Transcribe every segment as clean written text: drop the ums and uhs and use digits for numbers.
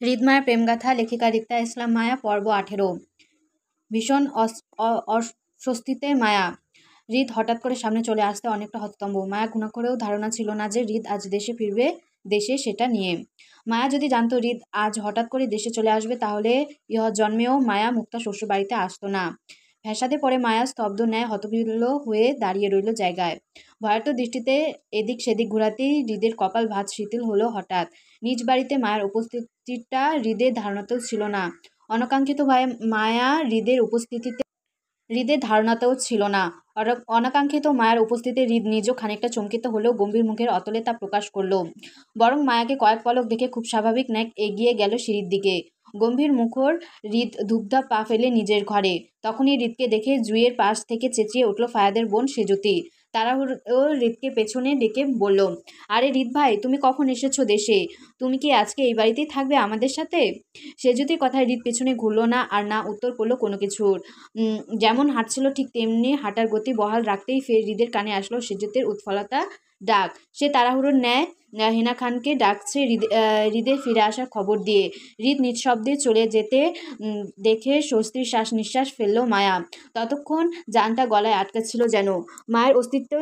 হৃদমায়ার প্রেমগাথা, লেখিকা রিক্তা ইসলাম মায়া, পর্ব 18। ভীষণ অস্বস্তিতে মায়া। হৃদ হঠাৎ করে সামনে চলে আসতে অনেকটা হতভম্ব। মায়া গুণা করেও ধারণা ছিল না যে হৃদ আজ দেশে ফিরবে, দেশে সেটা নিয়ে। মায়া যদি জানতো হৃদ আজ হঠাৎ করে দেশে চলে আসবে, তাহলে ইহ জন্মেও মায়া মুক্তা শ্বশুরবাড়িতে আসতো না। ভ্যাসাদে পরে মায়া স্তব্ধ ন্যায় হতবিহ্বল হয়ে দাঁড়িয়ে রইল জায়গায়। ভয়ার্ত দৃষ্টিতে এদিক সেদিক ঘোরাতেই হৃদের কপাল ভাঁজ শিথিল হলো হঠাৎ। নিজ বাড়িতে মায়ার উপস্থিতিটা হৃদের ধারণাতেও ছিল না। অনাকাঙ্ক্ষিতভাবে মায়া হৃদের ধারণাতেও ছিল না। অনাকাঙ্ক্ষিত মায়ার উপস্থিতিতে হৃদ নিজেও খানিকটা চমকিত হলেও গম্ভীর মুখের অতলে তা প্রকাশ করল। বরং মায়াকে কয়েক পলক দেখে খুব স্বাভাবিক ন্যায় এগিয়ে গেল সিঁড়ির দিকে। গম্ভীর মুখর হৃদ ধূপধাপ পা ফেলে নিজের ঘরে। তখনই হৃদকে দেখে জুঁইয়ের পাশ থেকে চেঁচিয়ে উঠল ফায়াদের বোন সেজুতি। তাড়াহুড়ো হৃদকে পেছনে ডেকে বলল, আরে হৃদ ভাই, তুমি কখন এসেছো দেশে? তুমি কি আজকে এই বাড়িতেই থাকবে আমাদের সাথে? সেজুতির কথায় হৃদ পেছনে ঘুরল না, আর না উত্তর করলো কোনো কিছুর। যেমন হাঁটছিল ঠিক তেমনি হাঁটার গতি বহাল রাখতেই ফের হৃদের কানে আসলো সেজুতের উৎফলতা ডাক। সে তাড়াহুড়োর ন্যায় হেনা খানকে ডাকছে হৃদের ফিরে আসার খবর দিয়ে। হৃদ নিঃশব্দে চলে যেতে দেখে স্বস্তির শ্বাস নিঃশ্বাস ফেলল মায়া। ততক্ষণ জানটা গলায় আটকা ছিল যেন। মায়ের অস্তিত্ব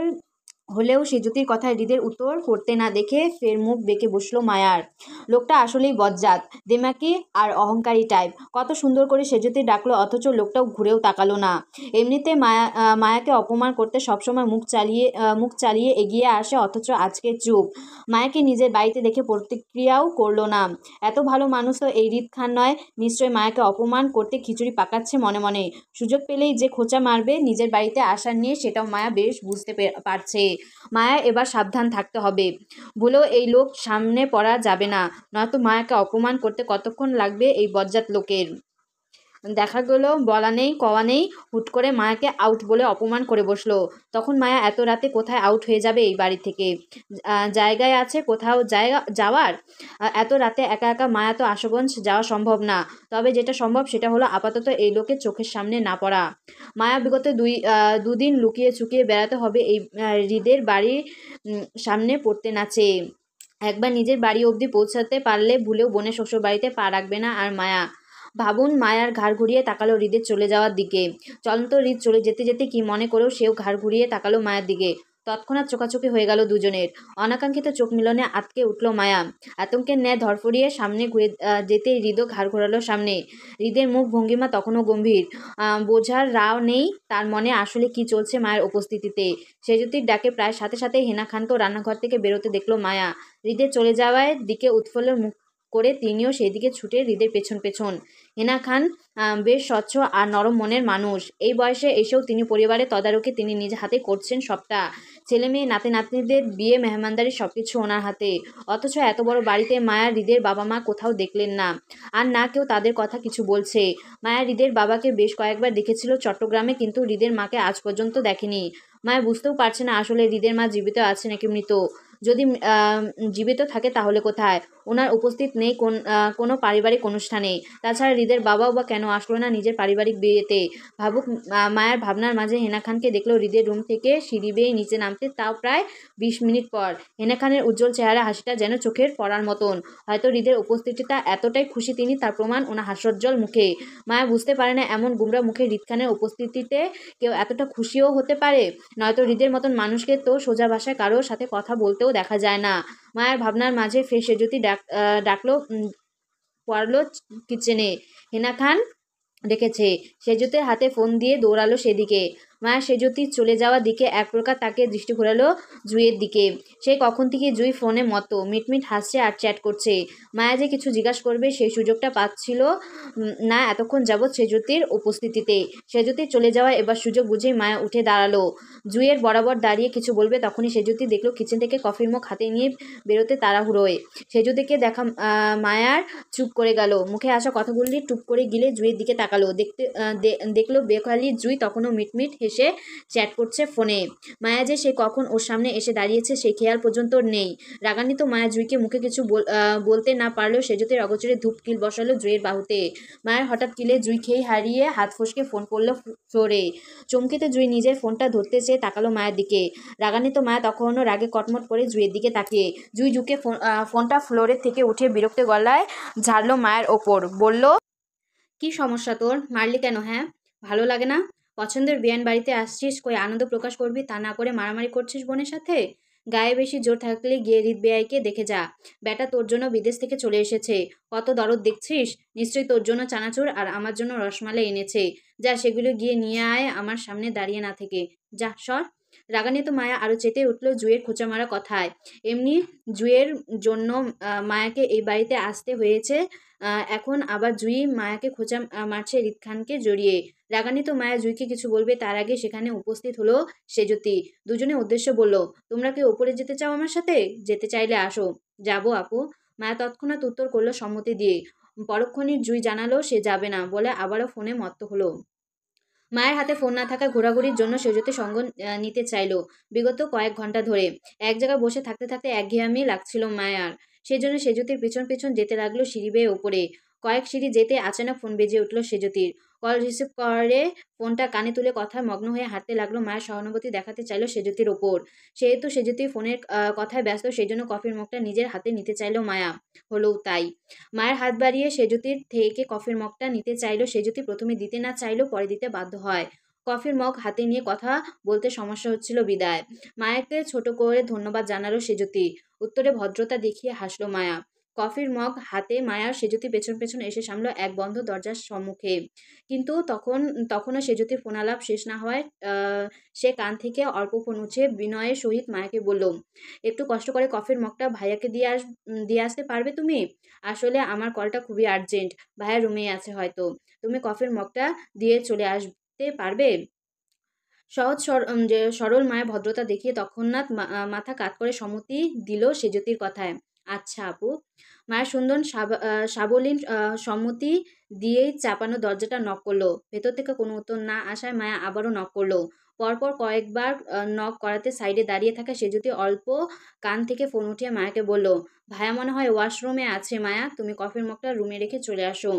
হলেও সেজুতির কথায় হৃদের উত্তর করতে না দেখে ফের মুখ বেঁকে বসলো মায়ার। লোকটা আসলেই বজ্জাত, দেমাকি আর অহংকারী টাইপ। কত সুন্দর করে সেজুতি ডাকলো, অথচ লোকটাও ঘুরেও তাকালো না। এমনিতে মায়াকে অপমান করতে সবসময় মুখ চালিয়ে এগিয়ে আসে, অথচ আজকে চুপ। মায়াকে নিজের বাড়িতে দেখে প্রতিক্রিয়াও করলো না। এত ভালো মানুষ তো এই হৃদ খান নয়। নিশ্চয়ই মায়াকে অপমান করতে খিচুড়ি পাকাচ্ছে মনে মনে। সুযোগ পেলেই যে খোঁচা মারবে নিজের বাড়িতে আসার নিয়ে, সেটাও মায়া বেশ বুঝতে পারছে। মায়া এবার সাবধান থাকতে হবে। ভুলেও এই লোক সামনে পড়া যাবে না, নয়তো মায়াকে অপমান করতে কতক্ষণ লাগবে এই বজ্জাত লোকের। দেখা গেল বলা নেই কওয়া নেই, হুট করে মায়াকে আউট বলে অপমান করে বসলো। তখন মায়া এত রাতে কোথায় আউট হয়ে যাবে এই বাড়ি থেকে? জায়গায় আছে কোথাও যাওয়ার? এত রাতে একা একা মায়া তো আশুগঞ্জ যাওয়া সম্ভব না। তবে যেটা সম্ভব সেটা হলো আপাতত এই লোকের চোখের সামনে না পড়া। মায়া বিগত দুদিন লুকিয়ে চুকিয়ে বেড়াতে হবে এই হৃদের বাড়ির সামনে পড়তে না চেয়ে। একবার নিজের বাড়ি অবধি পৌঁছাতে পারলে ভুলেও বোনের শ্বশুর বাড়িতে পা রাখবে না আর মায়া। ভাবুন, মায়ার ঘাড় ঘুরিয়ে তাকালো হৃদের চলে যাওয়ার দিকে। চলন্ত হৃদ চলে যেতে যেতে কি মনে করেও সেও ঘাড় ঘুরিয়ে তাকালো মায়ার দিকে। তৎক্ষণাৎ চোখাচোখি হয়ে গেল দুজনের। অনাকাঙ্ক্ষিত চোখ মিলনে আটকে উঠল মায়া। আতঙ্কের ন্যায় ধরফড়িয়ে সামনে ঘুরে যেতেই হৃদও ঘাড় ঘোরালো সামনে। হৃদের মুখ ভঙ্গিমা তখনও গম্ভীর। বোঝার রাও নেই তার মনে আসলে কি চলছে মায়ের উপস্থিতিতে। সেজুতির ডাকে প্রায় সাথে সাথে হেনা খানকেও রান্নাঘর থেকে বেরোতে দেখলো মায়া। হৃদের চলে যাওয়ার দিকে উৎফুল্ল মুখ করে তিনিও সেই দিকে ছুটে হৃদের পেছন পেছন। হেনা খান বেশ স্বচ্ছ আর নরম মনের মানুষ। এই বয়সে এসেও তিনি পরিবারের তদারকি তিনি নিজ হাতে করছেন সবটা। ছেলে মেয়ে নাতি নাতনিদের বিয়ে মেহমানদারি সবকিছু ওনার হাতে। অথচ এত বড় বাড়িতে মায়া হৃদের বাবা মা কোথাও দেখলেন না, আর না কেউ তাদের কথা কিছু বলছে। মায়া হৃদের বাবাকে বেশ কয়েকবার দেখেছিল চট্টগ্রামে, কিন্তু হৃদের মাকে আজ পর্যন্ত দেখেনি। মায়া বুঝতেও পারছে না আসলে হৃদের মা জীবিত আছে নাকি মৃত। যদি জীবিত থাকে তাহলে কোথায়? ওনার উপস্থিত নেই কোনো পারিবারিক অনুষ্ঠানে। তাছাড়া হৃদের বাবাও বা কেন আসলো না নিজের পারিবারিক বিয়েতে? ভাবুক মায়ার ভাবনার মাঝে হেনা খানকে দেখলো হৃদের রুম থেকে সিঁড়ি বেয়ে নিচে নামতে, তাও প্রায় 20 মিনিট পর। হেনা খানের উজ্জ্বল চেহারা হাসিটা যেন চোখের পড়ার মতন। হয়তো হৃদের উপস্থিতিটা এতটাই খুশি তিনি, তার প্রমাণ ওনার হাস্যোজ্জ্বল মুখে। মায়া বুঝতে পারে না এমন গুমরা মুখে হৃদ খানের উপস্থিতিতে কেউ এতটা খুশিও হতে পারে। নয়তো হৃদের মতন মানুষকে তো সোজা ভাষায় কারোর সাথে কথা বলতেও দেখা যায় না। মায়ের ভাবনার মাঝে ফের সেজুতি ডাকলো পড়লো কিচেনে। হেনা খান ডেকেছে। সেজুতির হাতে ফোন দিয়ে দৌড়ালো সেদিকে। মায়া সেজুতি চলে যাওয়ার দিকে এক প্রকার তাকে দৃষ্টি ঘোরালো জুঁইয়ের দিকে। সেই কখন থেকে জুঁই ফোনে মতো মিটমিট হাসছে আর চ্যাট করছে। মায়া যে কিছু জিজ্ঞাসা করবে সেই সুযোগটা পাচ্ছিল না এতক্ষণ যাবৎ সেজুতির উপস্থিতিতে। সেজুতি চলে যাওয়া এবার সুযোগ বুঝেই মায়া উঠে দাঁড়ালো। জুঁইয়ের বরাবর দাঁড়িয়ে কিছু বলবে, তখনই সেজুতি দেখলো কিচেন থেকে কফির মগ হাতে নিয়ে বেরোতে তাড়াহুড়োয়। সেজুতিকে দেখা মায়ার চুপ করে গেল। মুখে আসা কথাগুলি টুপ করে গিলে জুঁইয়ের দিকে তাকালো। দেখলো বেখালি জুঁই তখনও মিটমিট হেসে হেসে চ্যাট করছে ফোনে। মায়া যে সে কখন ওর সামনে এসে দাঁড়িয়েছে সেই খেয়াল পর্যন্ত নেই। রাগান্বিত মায়া জুঁইকে মুখে কিছু বলতে না পারলেও সেজুতির অগোচরে ধূপ কিল বসালো জুঁইয়ের বাহুতে। মায়ের হঠাৎ কিলে জুঁই খেই হারিয়ে হাত ফসকে ফোন পড়লো ফ্লোরে। চমকিতে জুঁই নিজের ফোনটা ধরতে চেয়ে তাকালো মায়ের দিকে। রাগান্বিত মায়া তখনও রাগে কটমট করে জুঁইয়ের দিকে তাকিয়ে। জুঁই ঝুঁকে ফোনটা ফ্লোরের থেকে উঠে বিরক্ত গলায় ঝাড়লো মায়ের ওপর, বলল, কি সমস্যা তোর? মারলি কেন? হ্যাঁ, ভালো লাগে না? পছন্দের বিয়ান বাড়িতে আসছিস, কই আনন্দ প্রকাশ করবি তা না করে মারামারি করছিস বোনের সাথে? গায়ে বেশি জোর থাকলে গিয়ে হৃদ বেয়াইকে দেখে যা। ব্যাটা তোর জন্য বিদেশ থেকে চলে এসেছে, কত দরদ দেখছিস। নিশ্চয়ই তোর জন্য চানাচুর আর আমার জন্য রসমালাই এনেছে। যা সেগুলো গিয়ে নিয়ে আয়, আমার সামনে দাঁড়িয়ে না থেকে। যা সর। রাগান্বিত মায়া আরো চেতে উঠল জুঁইয়ের খোঁচা মারা কথায়। এমনি জুঁইয়ের জন্য মায়াকে এই বাড়িতে আসতে হয়েছে, এখন আবার জুঁই মায়াকে খোঁচা মারছে হৃদ খানকে জড়িয়ে। রাগান্বিত মায়া জুঁইকে কিছু বলবে তার আগে সেখানে উপস্থিত হলো সেজতি। দুজনে উদ্দেশ্য বলল, তোমরা কি ওপরে যেতে চাও আমার সাথে? যেতে চাইলে আসো। যাবো আপু। মায়া তৎক্ষণাৎ উত্তর করলো সম্মতি দিয়ে। পরক্ষণই জুঁই জানালো সে যাবে না বলে আবারও ফোনে মত্ত হলো। মায়ের হাতে ফোন না থাকা ঘোরাঘুরির জন্য সেজুতে সঙ্গ নিতে চাইলো বিগত কয়েক ঘন্টা ধরে। এক জায়গায় বসে থাকতে থাকতে একঘেয়েমি লাগছিল মায়ার। সেজন্য সেজুতির পিছন পিছন যেতে লাগলো সিঁড়ি বেয়ে ওপরে। কয়েক সিঁড়ি যেতে আচানক ফোন বেজে উঠল সেজুতির। কল রিসিভ করে ফোনটা কানে তুলে কথায় মগ্ন হয়ে হাঁটতে লাগলো। মায়ের সহানুভূতি দেখাতে চাইলো সেজুতির ওপর। সেহেতু সেজুতি ফোনের কথায় ব্যস্ত, সেই জন্য কফির মগটা নিজের হাতে নিতে চাইলো মায়া। হলেও তাই। মায়ের হাত বাড়িয়ে সেজুতির থেকে কফির মগটা নিতে চাইলো সেজুতি। প্রথমে দিতে না চাইলেও পরে দিতে বাধ্য হয়। কফির মগ হাতে নিয়ে কথা বলতে সমস্যা হচ্ছিল বিদায়। মায়াকে ছোট করে ধন্যবাদ জানালো সেজুতি। উত্তরে ভদ্রতা দেখিয়ে হাসলো মায়া। কফির মগ হাতে মায়ার সেজুতি পেছন পেছন এসে সামলো এক বন্ধ দরজার সম্মুখে। কিন্তু তখনও সেজুতির ফোনালাপ শেষ না হওয়ায় সে কান থেকে অল্প ফোন উঠে বিনয়ের সহিত মায়াকে বলল, একটু কষ্ট করে কফির মগটা ভাইয়াকে দিয়ে আসতে পারবে তুমি? আসলে আমার কলটা খুবই আর্জেন্ট। ভাইয়া রুমেই আছে হয়তো। তুমি কফির মগটা দিয়ে চলে আসতে পারবে? সহজ সরল মায়া ভদ্রতা দেখিয়ে তৎক্ষণাৎ মাথা কাত করে সম্মতি দিল সেজতির কথায়। আচ্ছা আপু। মায়ের সুন্দর সাবলীল সম্মতি দিয়েই চাপানো দরজাটা নক করলো। ভেতর থেকে কোনো উত্তর না আসায় মায়া আবারও নক করলো। পরপর কয়েকবার নক করাতে সাইডে দাঁড়িয়ে থাকা সেজতি অল্প কান থেকে ফোন উঠিয়ে মায়াকে বলল, ভাইয়া মনে হয় ওয়াশরুমে আছে মায়া, তুমি কফির মগটা রুমে রেখে চলে আসো।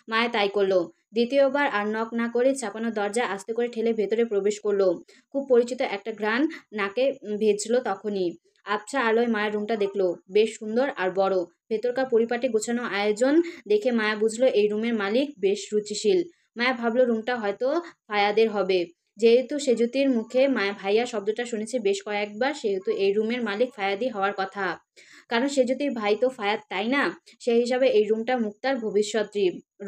মায়া তাই করলো। দ্বিতীয়বার আর নক না করে চাপানো দরজা আস্তে করে ঠেলে ভেতরে প্রবেশ করলো। খুব পরিচিত একটা ঘ্রাণ নাকে ভেজলো তখনই। আবছা আলোয় মায়ের রুমটা দেখলো। বেশ সুন্দর আর বড়। ভেতরকার পরিপাটি গোছানো আয়োজন দেখে মায়া বুঝলো এই রুমের মালিক বেশ রুচিশীল। মায়া ভাবলো রুমটা হয়তো ফায়াদের হবে। যেহেতু সেজুতির মুখে মায়া ভাইয়া শব্দটা শুনেছে বেশ কয়েকবার, সেহেতু এই রুমের মালিক ফায়াদি হওয়ার কথা। কারণ সেজুতির ভাই তো ফায়াদ, তাই না? সেই হিসাবে এই রুমটা মুক্তার ভবিষ্যৎ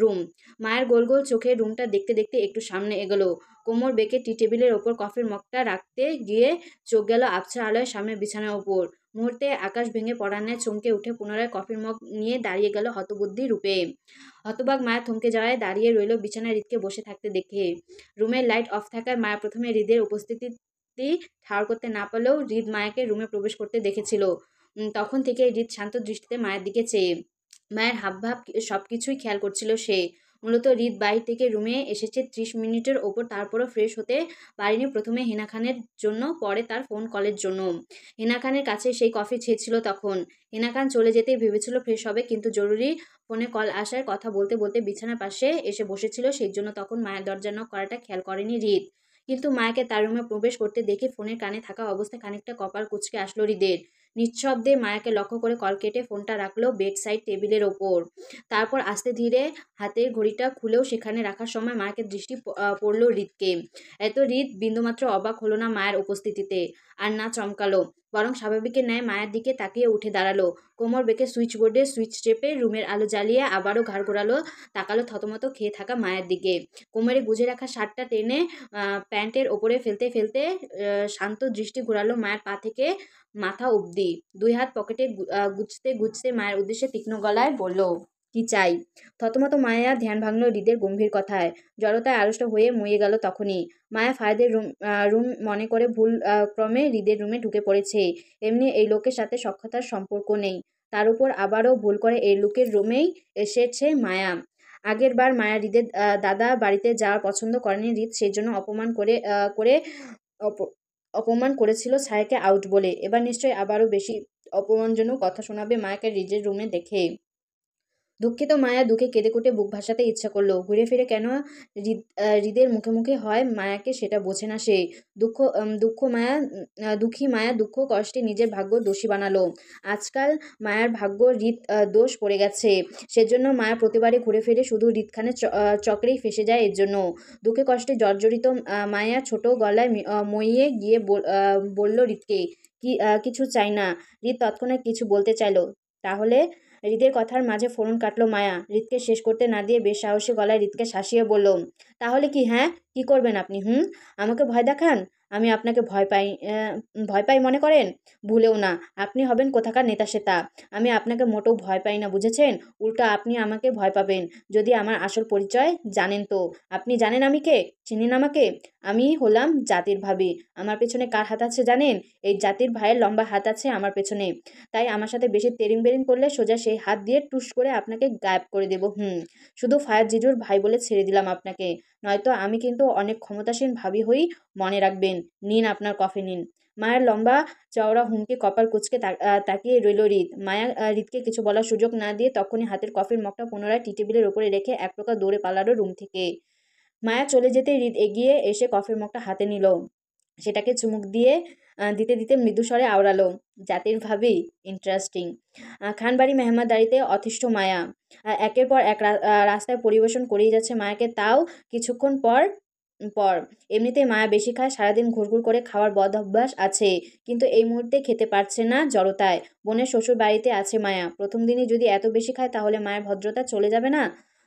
রুম। মায়ের গোল গোল চোখে রুমটা দেখতে দেখতে একটু সামনে এগোলো। কোমর বেঁকে টি টেবিলের ওপর কফির মগটা রাখতে গিয়ে চোখ গেল আবছা আলোয় সামনে বিছানার ওপর। মুহূর্তে আকাশ ভেঙে পড়ার ন্যায় চমকে উঠে পুনরায় কফির মগ নিয়ে দাঁড়িয়ে গেল হতবুদ্ধি রূপে। হতবাক মায়া থমকে যাওয়ায় দাঁড়িয়ে রইল বিছানায় হৃদকে বসে থাকতে দেখে। রুমের লাইট অফ থাকায় মায়া প্রথমে হৃদের উপস্থিতি ঠাড় করতে না পারলেও হৃদ মায়াকে রুমে প্রবেশ করতে দেখেছিল। তখন থেকে হৃদ শান্ত দৃষ্টিতে মায়ের দিকে চেয়ে মায়ের হাবভাব সবকিছুই খেয়াল করছিল সে। মূলত হৃদ বাইরে থেকে রুমে এসেছে 30 মিনিটের ওপর, তারপরও ফ্রেশ হতে পারেনি। প্রথমে হেনা খানের জন্য, পরে তার ফোন কলের জন্য। হেনা খানের কাছে সেই কফি চেয়েছিল তখন। হেনা খান চলে যেতেই ভেবেছিল ফ্রেশ হবে, কিন্তু জরুরি ফোনে কল আসার কথা বলতে বলতে বিছানার পাশে এসে বসেছিল, সেই জন্য তখন মায়ের দরজা নক করাটা খেয়াল করেনি হৃদ। কিন্তু মায়াকে তার রুমে প্রবেশ করতে দেখে ফোনের কানে থাকা অবস্থায় খানিকটা কপাল কুঁচকে আসলো হৃদের। নিঃশব্দে মায়াকে লক্ষ্য করে কল কেটে ফোনটা রাখলো বেড সাইড টেবিলের ওপর। তারপর আস্তে ধীরে হাতের ঘড়িটা খুলেও সেখানে রাখার সময় মায়াকে দৃষ্টি পড়ল হৃদকে। এত হৃদ বিন্দুমাত্র অবাক হলো না মায়ের উপস্থিতিতে, আর না চমকালো। বরং স্বাভাবিকের ন্যায় মায়ের দিকে তাকিয়ে উঠে দাঁড়ালো। কোমর বেঁকে সুইচ বোর্ডে সুইচ চেপে রুমের আলো জ্বালিয়ে আবারও ঘাড় ঘোরালো। তাকালো থতমত খেয়ে থাকা মায়ের দিকে। কোমরে গুজে রাখা শার্টটা টেনে প্যান্টের ওপরে ফেলতে ফেলতে শান্ত দৃষ্টি ঘোরালো মায়ের পা থেকে মাথা অবধি। দুই হাত পকেটে গুজতে গুজতে মায়ের উদ্দেশ্যে তীক্ষ্ণ গলায় বলল, কি চাই? থতমত মায়া ধ্যান ভাঙল হৃদের গম্ভীর কথায়। জড়তায় আড়ষ্ট হয়ে মুয়ে গেল তখনই। মায়া ফায়াদের রুম মনে করে ভুল ক্রমে হৃদের রুমে ঢুকে পড়েছে। এমনি এই লোকের সাথে সখ্যতার সম্পর্ক নেই, তার উপর আবারও ভুল করে এই লোকের রুমেই এসেছে মায়া। আগের বার মায়া হৃদের দাদা বাড়িতে যাওয়া পছন্দ করেনি হৃদ, সেই জন্য অপ- অপমান করেছিল ছায়াকে আউট বলে। এবার নিশ্চয়ই আবারও বেশি অপমানজনক কথা শোনাবে মায়াকে হৃদের রুমে দেখে। দুঃখিত মায়া দুঃখে কেঁদে কুটে বুক ভাসাতে ইচ্ছা করলো। ঘুরে ফিরে কেন হৃদের মুখে মুখে হয় মায়াকে সেটা বোঝে না সে। দুঃখী মায়া দুঃখ কষ্টে নিজের ভাগ্য দোষী বানালো। আজকাল মায়ার ভাগ্য হৃদ দোষ পড়ে গেছে, সেজন্য মায়া প্রতিবারে ঘুরে ফিরে শুধু হৃদ খানের চক্রেই ফেসে যায়। এর জন্য দুঃখে কষ্টে জর্জরিত মায়া ছোট গলায় মইয়ে গিয়ে বলল হৃদকে, কিছু চাই না। হৃদ তৎক্ষণাৎ কিছু বলতে চাইলো, তাহলে হৃদের কথার মাঝে ফোরন কাটলো মায়া। হৃদকে শেষ করতে না দিয়ে বেশ সাহসী গলায় হৃদকে শাসিয়ে বলল, তাহলে কি? হ্যাঁ, কি করবেন আপনি? আমাকে ভয় দেখান? আমি আপনাকে ভয় পাই মনে করেন? ভুলেও না, আপনি হবেন কোথাকার নেতা সেতা। আমি আপনাকে মোটেও ভয় পাই না, বুঝেছেন? উল্টো আপনি আমাকে ভয় পাবেন যদি আমার আসল পরিচয় জানেন তো। আপনি জানেন আমি কে? চিনেন আমাকে? আমি হলাম জাতির ভাবি। আমার পেছনে কার হাত আছে জানেন? এই জাতির ভাইয়ের লম্বা হাত আছে আমার পেছনে। তাই আমার সাথে বেশি তেরিং বেরিং করলে সোজা সেই হাত দিয়ে টুস করে আপনাকে গায়েব করে দেব। শুধু ফায়ার জিজুর ভাই বলে ছেড়ে দিলাম আপনাকে, নয়তো আমি কিন্তু অনেক ক্ষমতাসীন ভাবি হই, মনে রাখবেন। নিন আপনার কফি নিন। মায়ের লম্বা চওড়া হুমকি কপাল কুঁচকে তাকিয়ে রইল হৃদ। মায়া হৃদকে কিছু বলার সুযোগ না দিয়ে তখনই হাতের কফির মগটা পুনরায় টি টেবিলের উপরে রেখে এক প্রকার দৌড়ে পালালো রুম থেকে। মায়া চলে যেতে হৃদ এগিয়ে এসে কফির মগটা হাতে নিল, সেটাকে চুমুক দিয়ে দিতে দিতে মৃদুস্বরে আওড়ালো, জাতির ভাবি, ইন্টারেস্টিং। খানবাড়ি মেহমানদারিতে অতিষ্ঠ মায়া একের পর এক রাস্তায় পরিবেশন করেই যাচ্ছে মায়াকে, তাও কিছুক্ষণ পর পর। এমনিতেই মায়া বেশি খায়, সারাদিন ঘুরঘুর করে খাওয়ার বদ অভ্যাস আছে, কিন্তু এই মুহূর্তে খেতে পারছে না জড়তায়। বোনের শ্বশুর বাড়িতে আছে মায়া, প্রথম দিনই যদি এত বেশি খায় তাহলে মায়ের ভদ্রতা চলে যাবে না?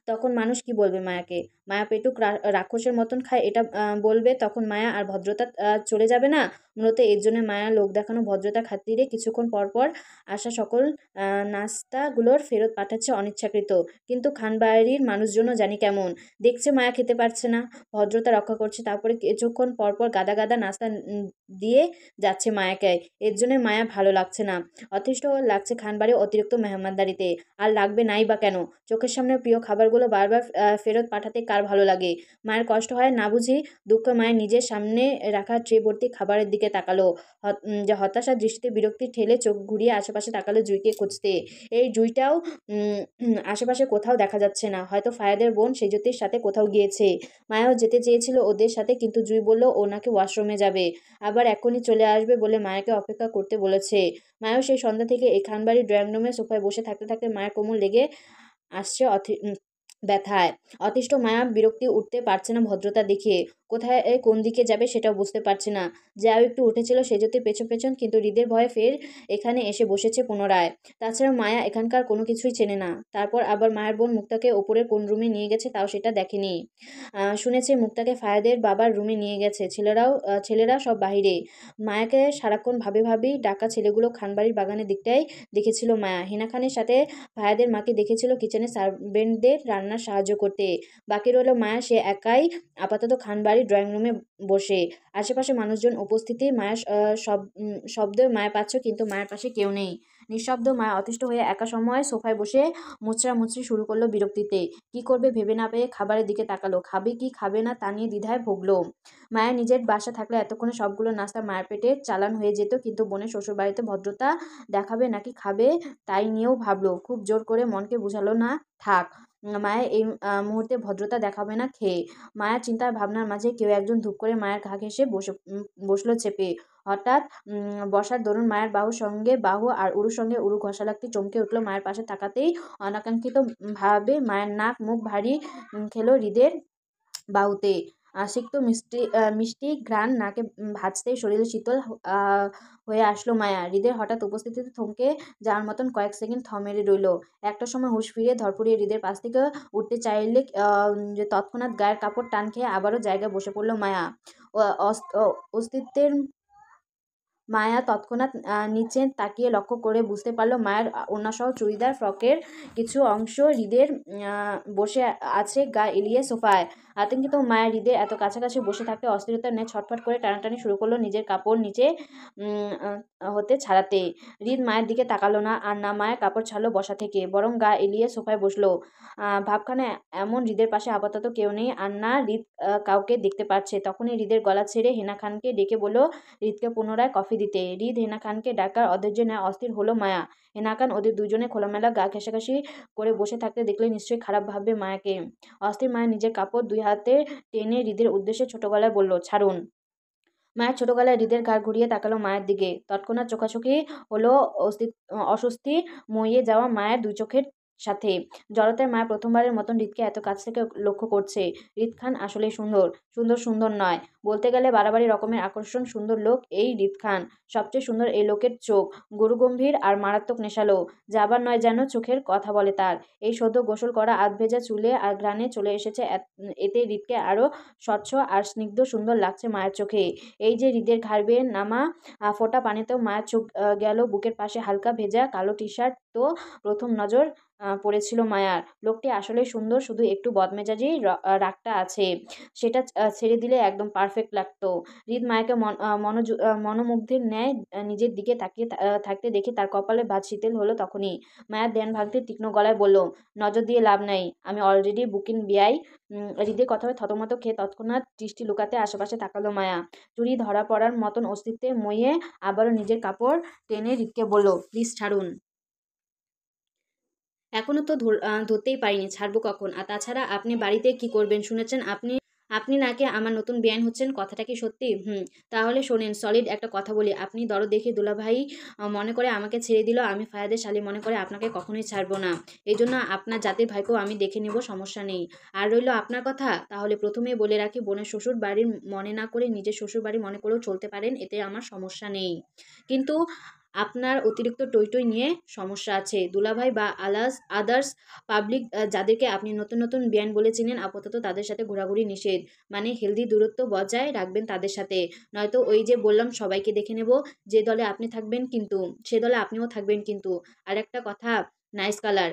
তখন মানুষ কি বলবে মায়াকে? মায়া পেটুক রাক্ষসের মতন খায় এটা বলবে, তখন মায়া আর ভদ্রতা চলে যাবে না? মূলত এর জন্য মায়া লোক দেখানো ভদ্রতা খাতিরে কিছুক্ষণ পর পর আসা সকল নাস্তাগুলোর ফেরত পাঠাচ্ছে অনিচ্ছাকৃত। কিন্তু খানবাড়ির মানুষজনও জানি কেমন, দেখছে মায়া খেতে পারছে না, ভদ্রতা রক্ষা করছে, তারপরে কিছুক্ষণ পর পর গাদা গাদা নাস্তা দিয়ে যাচ্ছে মায়াকে। এর জন্য মায়া ভালো লাগছে না, অতিষ্ঠ লাগছে খানবাড়ি অতিরিক্ত মেহমানদারিতে। আর লাগবে নাই বা কেন? চোখের সামনে প্রিয় খাবারগুলো বারবার ফেরত পাঠাতে কার ভালো লাগে? মায়ের কষ্ট হয় না বুঝি? দুঃখ মায়ের নিজের সামনে রাখা ট্রে ভর্তি খাবারের দিকে তাকালো, যে হতাশার দৃষ্টিতে বিরক্তি ঠেলে চোখ ঘুরিয়ে আশেপাশে তাকালো জুইকে খুঁজতে। এই জুইটাও আশেপাশে কোথাও দেখা যাচ্ছে না। হয়তো ফায়াদের বোন সেজতির সাথে কোথাও গিয়েছে। মায়াও যেতে চেয়েছিল ওদের সাথে, কিন্তু জুই বলল ও নাকি ওয়াশরুমে যাবে, আবার এখনই চলে আসবে বলে মায়াকে অপেক্ষা করতে বলেছে। মায়াও সেই সন্ধ্যা থেকে এই খানবাড়ির ড্রয়িং রুমে সোফায় বসে থাকতে থাকতে মায়ের কোমর লেগে আসছে ব্যথায়। অতিষ্ঠ মায়া বিরক্তি উঠতে পারছে না ভদ্রতা দেখিয়ে, কোথায় কোন দিকে যাবে সেটাও বুঝতে পারছে না। যাও একটু উঠেছিল সেজতির পেছন পেছন, কিন্তু হৃদের ভয়ে ফের এখানে এসে বসেছে পুনরায়। তাছাড়া মায়া এখানকার কোনো কিছুই চেনে না। তারপর আবার মায়ের বোন মুক্তাকে ওপরের কোন রুমে নিয়ে গেছে তাও সেটা দেখেনি। শুনেছে মুক্তাকে ফায়াদের বাবার রুমে নিয়ে গেছে। ছেলেরা সব বাহিরে। মায়াকে সারাক্ষণ ভাবেই ডাকা ছেলেগুলো খানবাড়ির বাগানের দিকটাই দেখেছিল মায়া। হিনা খানের সাথে ফায়াদের মাকে দেখেছিল কিচেনে সার্ভেন্টদের রান্নার সাহায্য করতে। বাকি রইল মায়া, সে একাই আপাতত খানবাড়ির ড্রয়িং রুমে বসে। আশেপাশে মানুষজন উপস্থিতি, মায়া শব্দ মায়া পাচ্ছ, কিন্তু মায়ের পাশে কেউ নেই। নিঃশব্দ মায়া অতিষ্ঠ হয়ে একা সময় সোফায় বসে মুচড়ামুচড়ি শুরু করলো বিরক্তিতে। কি করবে ভেবে না পেয়ে খাবারের দিকে তাকালো। খাবে কি খাবে না তা নিয়ে দ্বিধায় ভুগলো। মায়ের নিজের বাসা থাকলে এতক্ষণে সবগুলো নাস্তা মায়ের পেটে চালান হয়ে যেত, কিন্তু বোনের শ্বশুরবাড়িতে ভদ্রতা দেখাবে নাকি খাবে তাই নিয়েও ভাবলো। খুব জোর করে মনকে বুঝালো না, থাক, মায়ের এই মুহূর্তে ভদ্রতা দেখাবে না খেয়ে। মায়ের চিন্তার ভাবনার মাঝে কেউ একজন ধূপ করে মায়ের ঘা ঘেঁষে বসলো চেপে। হঠাৎ বসার দরুন মায়ের বাহুর সঙ্গে বাহু আর উরুর সঙ্গে উরু ঘষা লাগতে চমকে উঠলো। মায়ের পাশে তাকাতেই অনাকাঙ্ক্ষিত ভাবে মায়ের নাক মুখ ভারী খেলো হৃদের বাহুতে। সিক্ত মিষ্টি ঘ্রাণ নাকে ভাজতেই শরীরে শীতল হয়ে আসলো মায়া। হৃদের হঠাৎ উপস্থিতিতে থমকে যাওয়ার মতন কয়েক সেকেন্ড থ মেরে রইল। একটা সময় হুঁশ ফিরিয়ে ধরপড়িয়ে হৃদের পাশ থেকে উঠতে চাইলে যে তৎক্ষণাৎ গায়ের কাপড় টান খেয়ে আবারও জায়গায় বসে পড়লো মায়া। অস্তিত্বের মায়া তৎক্ষণাৎ নিচে তাকিয়ে লক্ষ্য করে বুঝতে পারল মায়ের ওড়নাসহ চুড়িদার ফ্রকের কিছু অংশ হৃদের বসে আছে গা এলিয়ে সোফায়। আতঙ্কিত মায়া হৃদের এত কাছাকাছি বসে থাকতে অস্থিরতার ন্যায় ছটফট করে টানাটানি শুরু করলো নিজের কাপড় নিচে হতে ছাড়াতে। হৃদ মায়ের দিকে তাকালো না, আর না মায়ের কাপড় ছাড়লো বসা থেকে, বরং গা এলিয়ে সোফায় বসলো। ভাবখানে এমন হৃদের পাশে আপাতত কেউ নেই, আর না হৃদ কাউকে দেখতে পাচ্ছে। তখনই হৃদের গলা ছেড়ে হেনা খানকে ডেকে বলল হৃদকে পুনরায় কফি দিতে। হৃদ হেনা খানকে ডাকার অধৈর্য নেয় অস্থির হলো মায়া। হেনা খান ওদের দুজনে খোলামেলা গা ঘেঁষাঘেঁষি করে বসে থাকতে দেখলে নিশ্চয়ই খারাপ ভাববে মায়াকে। অস্থির মায়া নিজের কাপড় দুই হাতে টেনে হৃদের উদ্দেশ্যে ছোট গলায় বলল, ছাড়ুন। মায়ের ছোট গলায় হৃদের ঘাড় ঘুরিয়ে তাকালো মায়ের দিকে। তৎক্ষণাৎ চোখাচোখি হলো অস্বস্তি মইয়ে যাওয়া মায়ের দুই চোখের সাথে। জড়তায় মায়ের প্রথমবারের মতন হৃদকে এত কাছ থেকে লক্ষ্য করছে। হৃদ খান আসলে সুন্দর, সুন্দর সুন্দর নয়, বলতে গেলে বাড়াবাড়ি রকমের আকর্ষণ সুন্দর লোক এই হৃদ খান। সবচেয়ে সুন্দর এই লোকের চোখ, গুরুগম্ভীর আর মারাত্মক নেশালো। যাবার নয় যেন চোখের কথা বলে তার। এই সদ্য গোসল করা আধভেজা চুলে আর ঘ্রাণে চলে এসেছে এতে হৃদকে আরো স্বচ্ছ আর স্নিগ্ধ সুন্দর লাগছে মায়ের চোখে। এই যে হৃদের ঘাড় বেয়ে নামা ফোঁটা পানিতেও মায়ের চোখ গেল বুকের পাশে হালকা ভেজা কালো টি শার্ট। তো প্রথম নজর পড়েছিল মায়ার। লোকটি আসলে সুন্দর, শুধু একটু বদমেজাজি রাগটা আছে, সেটা ছেড়ে দিলে একদম পারফেক্ট লাগতো। হৃদ মায়াকে মনোমুগ্ধের ন্যায় নিজের দিকে তাকিয়ে থাকতে দেখে তার কপালে ভাঁজ শীতল হলো তখনই। মায়ার ধ্যান ভাঙতে তীক্ষ্ণ গলায় বলল, নজর দিয়ে লাভ নাই, আমি অলরেডি বুকিং বিয়াই। হৃদের কথায় থতমত খেয়ে তৎক্ষণাৎ দৃষ্টি লুকাতে আশেপাশে তাকালো মায়া। চুরি ধরা পড়ার মতন অস্তিত্বে মইয়ে আবারও নিজের কাপড় টেনে হৃদকে বলল, প্লিজ ছাড়ুন। এখনো তো ধরতেই পারিনি, ছাড়বো কখন? আর তাছাড়া আপনি বাড়িতে কি করবেন শুনেছেন? আপনি আপনি নাকি আমার নতুন বেআইন হচ্ছেন, কথাটা কি সত্যি? তাহলে শোনেন, সলিড একটা কথা বলি, আপনি দরদ দেখে দুলাভাই মনে করে আমাকে ছেড়ে দিল, আমি ফায়াদের শালি মনে করে আপনাকে কখনোই ছাড়বো না। এই জন্য আপনার জাতির ভাইকেও আমি দেখে নেব, সমস্যা নেই। আর রইল আপনার কথা, তাহলে প্রথমেই বলে রাখি, বোনের শ্বশুর বাড়ির মনে না করে নিজের শ্বশুর বাড়ি মনে করেও চলতে পারেন, এতে আমার সমস্যা নেই। কিন্তু আপনার অতিরিক্ত টই নিয়ে সমস্যা আছে। দুলাভাই বা আদার্স পাবলিক যাদেরকে আপনি নতুন নতুন বেআইন বলে চিনেন, আপাতত তাদের সাথে ঘোরাঘুরি নিষেধ। মানে হেলদি দূরত্ব বজায় রাখবেন তাদের সাথে, নয়তো ওই যে বললাম সবাইকে দেখে নেব। যে দলে আপনি থাকবেন কিন্তু সে দলে আপনিও থাকবেন কিন্তু। আর একটা কথা, নাইস কালার,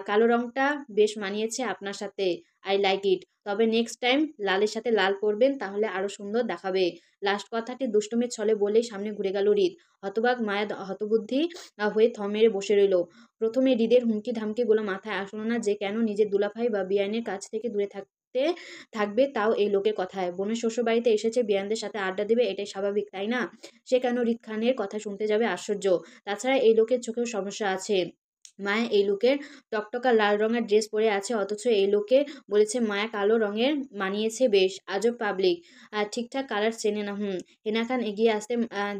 কালো রংটা বেশ মানিয়েছে আপনার সাথে, আই লাইক ইট। তবে নেক্সট টাইম লালের সাথে লাল পরবেন, তাহলে আরো সুন্দর দেখাবে। লাস্ট কথাটি দুষ্টুমির ছলে বলেই সামনে ঘুরে গেল হৃদ। হতবাক মায়া হতবুদ্ধি হয়ে থম মেরে বসে রইল। প্রথমে হৃদের হুমকি ধামকিগুলো মাথায় আসলো না, যে কেন নিজের দুলাভাই বা বিয়ানের কাছ থেকে দূরে থাকবে, তাও এই লোকের কথায়। বোনের শ্বশুর বাড়িতে এসেছে বিয়ানদের সাথে আড্ডা দেবে, এটাই স্বাভাবিক তাই না? সে কেন হৃদ খানের কথা শুনতে যাবে? আশ্চর্য। তাছাড়া এই লোকের চোখেও সমস্যা আছে। মায়া এই লোকের টকটকা লাল রঙের ড্রেস পরে আছে, অথচ এই লোকে বলেছে মায়া কালো রঙের মানিয়েছে বেশ। আজব পাবলিক, আর ঠিকঠাক কালার চেনে না। হেনা খান এগিয়ে আসতে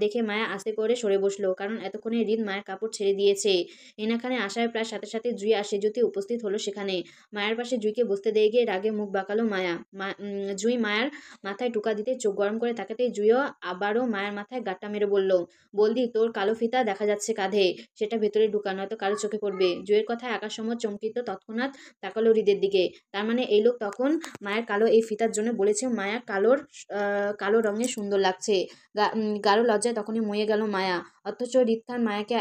দেখে মায়া আস্তে করে সরে বসলো, কারণ এতক্ষণে হৃদ মায়ের কাপড় ছেড়ে দিয়েছে। হেনা খানের আসায় প্রায় সাথে সাথে জুই আসে জ্যোতি উপস্থিত হলো সেখানে। মায়ের পাশে জুইকে বসতে দিয়ে গিয়ে রাগে মুখ বাঁকালো মায়া। জুই মায়ের মাথায় টুকা দিতে চোখ গরম করে তাকাতেই জুইও আবারও মায়ের মাথায় গাঁটটা মেরে বলল, বলদি তোর কালো ফিতা দেখা যাচ্ছে কাঁধে, সেটা ভেতরে ঢুকা, নয়তো কারো চোখে পড়বে। জুইয়ের কথায় আকাশসমূহ চমকিত, তৎক্ষণাৎ তাকালো হৃদের দিকে। তার মানে এই লোক তখন মায়ের কালো এই ফিতার জন্য বলেছে মায়া কালো রঙে সুন্দর লাগছে। গাঢ় লজ্জায় তখনই ময়ে গেল মায়া। অথচ হৃদ খান মায়াকে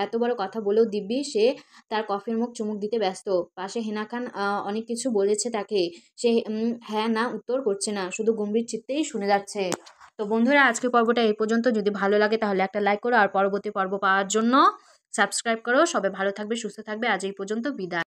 এত বড় কথা বলেও দিব্যি সে তার কফির মুখ চুমুক দিতে ব্যস্ত। পাশে হেনা খান অনেক কিছু বলেছে তাকে, সে হ্যাঁ না উত্তর করছে না, শুধু গম্ভীর চিত্তেই শুনে যাচ্ছে। তো বন্ধুরা, আজকের পর্বটা এই পর্যন্ত। যদি ভালো লাগে তাহলে একটা লাইক করো, আর পরবর্তী পর্ব পাওয়ার জন্য সাবস্ক্রাইব করো। সবাই ভালো থাকবে, সুস্থ থাকবে। আজ এই পর্যন্ত, বিদায়।